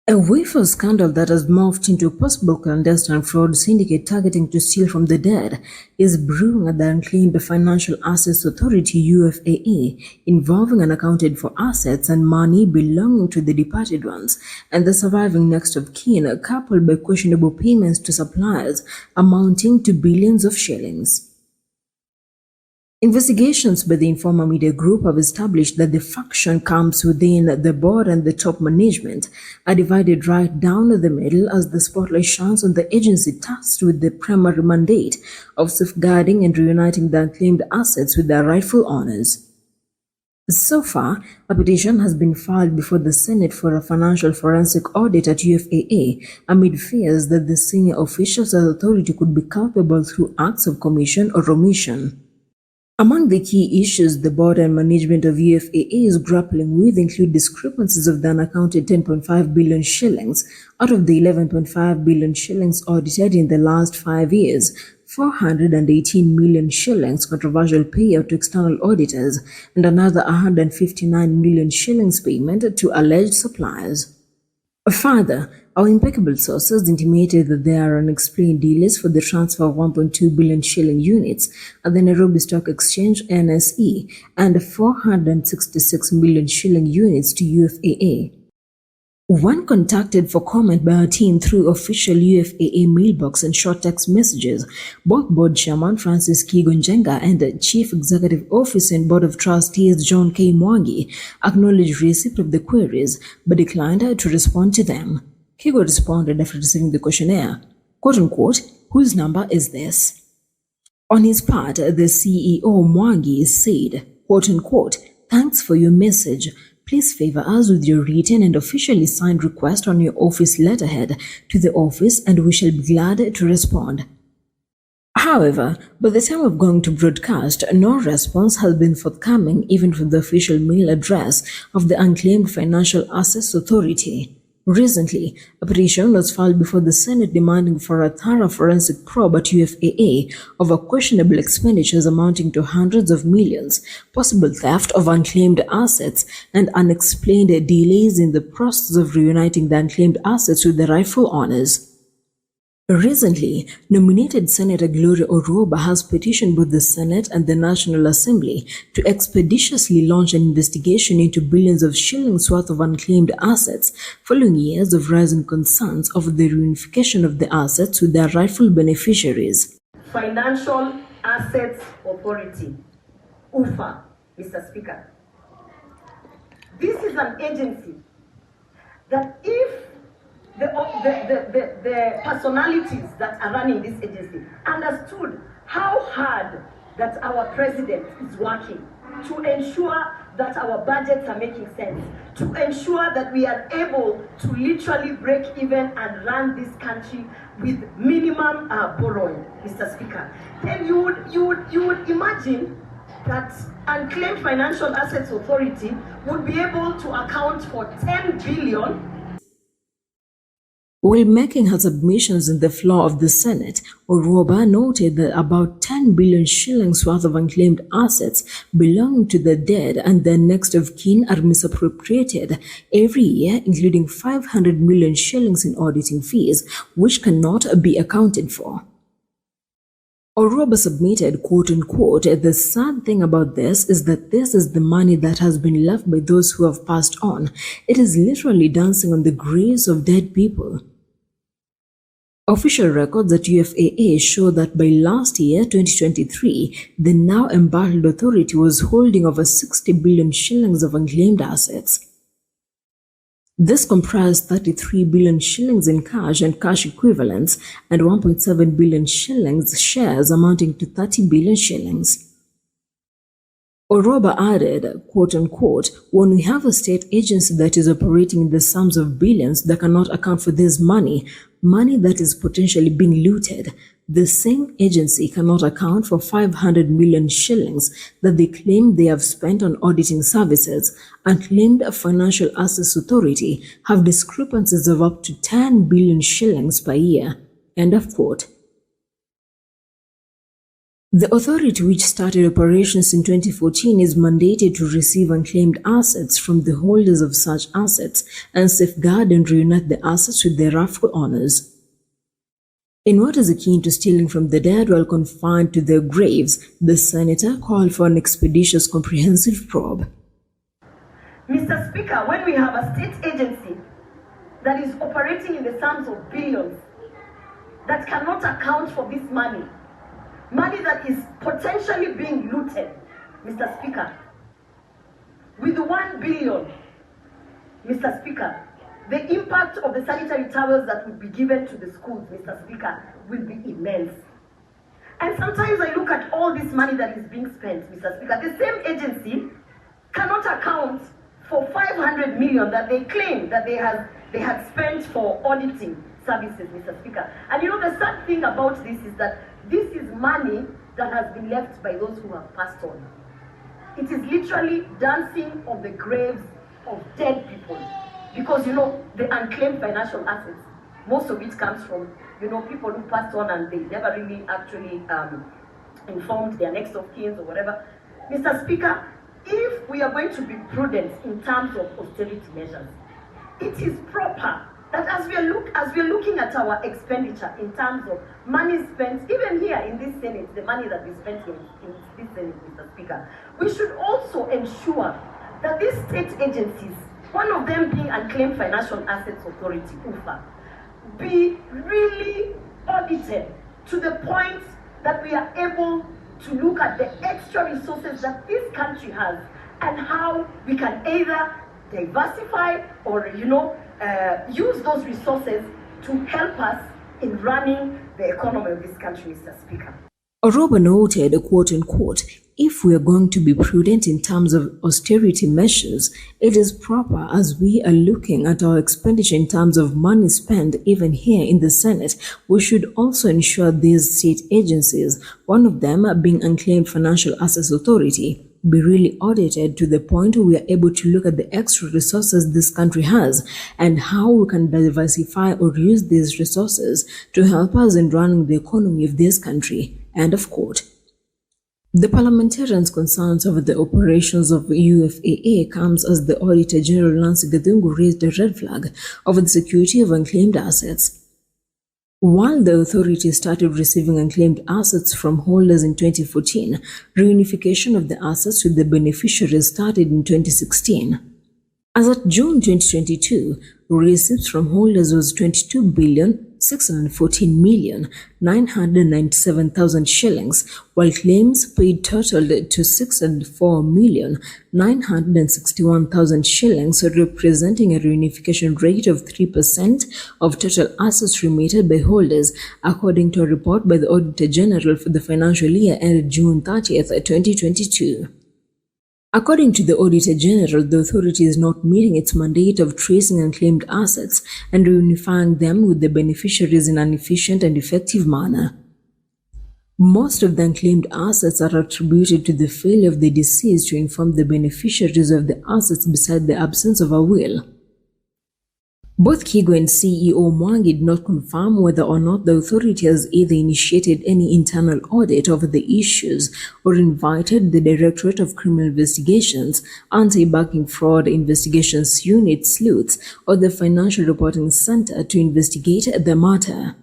A wafer scandal that has morphed into a possible clandestine fraud syndicate targeting to steal from the dead is brewing at the Unclaimed Financial Assets Authority UFAA, involving unaccounted for assets and money belonging to the departed ones and the surviving next of kin, coupled by questionable payments to suppliers amounting to billions of shillings. Investigations by the Informa Media Group have established that the faction camps within the board and the top management are divided right down the middle as the spotlight shines on the agency tasked with the primary mandate of safeguarding and reuniting the unclaimed assets with their rightful owners. So far, a petition has been filed before the Senate for a financial forensic audit at UFAA amid fears that the senior officials of the authority could be culpable through acts of commission or omission. Among the key issues the board and management of UFAA is grappling with include discrepancies of the unaccounted 10.5 billion shillings out of the 11.5 billion shillings audited in the last 5 years, 418 million shillings controversial payout to external auditors, and another 159 million shillings payment to alleged suppliers. Further, our impeccable sources intimated that there are unexplained delays for the transfer of 1.2 billion shilling units at the Nairobi Stock Exchange NSE and 466 million shilling units to UFAA. When contacted for comment by our team through official UFAA mailbox and short text messages, both Board Chairman Francis Kigonjenga and Chief Executive Officer and Board of Trustees John K. Mwangi acknowledged receipt of the queries but declined to respond to them. Kigo responded after receiving the questionnaire, quote-unquote, "Whose number is this?" On his part, the CEO Mwangi said, quote-unquote, "Thanks for your message. Please favor us with your written and officially signed request on your office letterhead to the office and we shall be glad to respond." However, by the time of going to broadcast, no response has been forthcoming even from the official mail address of the Unclaimed Financial Assets Authority. Recently, a petition was filed before the Senate demanding for a thorough forensic probe at UFAA over questionable expenditures amounting to hundreds of millions, possible theft of unclaimed assets, and unexplained delays in the process of reuniting the unclaimed assets with the rightful owners. Recently, nominated Senator Gloria Oroba has petitioned both the Senate and the National Assembly to expeditiously launch an investigation into billions of shillings worth of unclaimed assets following years of rising concerns over the reunification of the assets with their rightful beneficiaries. Financial Assets Authority, UFA, Mr. Speaker. This is an agency that if the personalities that are running this agency understood how hard that our president is working to ensure that our budgets are making sense, to ensure that we are able to literally break even and run this country with minimum borrowing, Mr. Speaker, then you would imagine that Unclaimed Financial Assets Authority would be able to account for 10 billion. While making her submissions in the floor of the Senate, Oroba noted that about 10 billion shillings worth of unclaimed assets belonging to the dead and their next of kin are misappropriated every year, including 500 million shillings in auditing fees, which cannot be accounted for. Oroba submitted, quote-unquote, "The sad thing about this is that this is the money that has been left by those who have passed on. It is literally dancing on the graves of dead people." Official records at UFAA show that by last year, 2023, the now embattled authority was holding over 60 billion shillings of unclaimed assets. This comprised 33 billion shillings in cash and cash equivalents and 1.7 billion shillings shares amounting to 30 billion shillings. Oroba added, quote-unquote, "When we have a state agency that is operating in the sums of billions that cannot account for this money that is potentially being looted, the same agency cannot account for 500 million shillings that they claim they have spent on auditing services. Unclaimed Financial Assets Authority have discrepancies of up to 10 billion shillings per year." End of quote. The authority, which started operations in 2014, is mandated to receive unclaimed assets from the holders of such assets and safeguard and reunite the assets with their rightful owners. In what is akin to stealing from the dead while confined to their graves, the senator called for an expeditious, comprehensive probe. Mr. Speaker, when we have a state agency that is operating in the sums of billions, that cannot account for this money that is potentially being looted, Mr. Speaker, with 1 billion, Mr. Speaker, the impact of the sanitary towels that will be given to the schools, Mr. Speaker, will be immense. And sometimes I look at all this money that is being spent, Mr. Speaker. The same agency cannot account for 500 million that they claim that they had spent for auditing services, Mr. Speaker. And you know, the sad thing about this is that this is money that has been left by those who have passed on. It is literally dancing on the graves of dead people. Because, you know, the unclaimed financial assets, most of it comes from, you know, people who passed on and they never really actually informed their next of kin or whatever. Mr. Speaker, if we are going to be prudent in terms of austerity measures, it is proper that as we are looking at our expenditure in terms of money spent, even here in this Senate, the money that we spent in this Senate, Mr. Speaker, we should also ensure that these state agencies, one of them being Unclaimed Financial Assets Authority, UFAA, be really audited to the point that we are able to look at the extra resources that this country has and how we can either diversify or, you know, use those resources to help us in running the economy of this country, Mr. Speaker. Oroba noted, quote-unquote, if we are going to be prudent in terms of austerity measures, it is proper as we are looking at our expenditure in terms of money spent even here in the Senate, we should also ensure these state agencies, one of them being Unclaimed Financial Assets Authority, be really audited to the point where we are able to look at the extra resources this country has and how we can diversify or use these resources to help us in running the economy of this country. End of quote. The parliamentarians' concerns over the operations of UFAA comes as the Auditor General Nancy Gathungu raised a red flag over the security of unclaimed assets. While the authority started receiving unclaimed assets from holders in 2014, reunification of the assets with the beneficiaries started in 2016. As at June 2022, receipts from holders was 22,614,997,000 shillings, while claims paid totaled to 604,961,000 shillings, representing a reunification rate of 3% of total assets remitted by holders, according to a report by the Auditor General for the financial year ended June 30th, 2022. According to the Auditor General, the authority is not meeting its mandate of tracing unclaimed assets and reunifying them with the beneficiaries in an efficient and effective manner. Most of the unclaimed assets are attributed to the failure of the deceased to inform the beneficiaries of the assets beside the absence of a will. Both Kigo and CEO Mwangi did not confirm whether or not the authority has either initiated any internal audit over the issues or invited the Directorate of Criminal Investigations, Anti-Banking Fraud Investigations Unit, Sleuths, or the Financial Reporting Center to investigate the matter.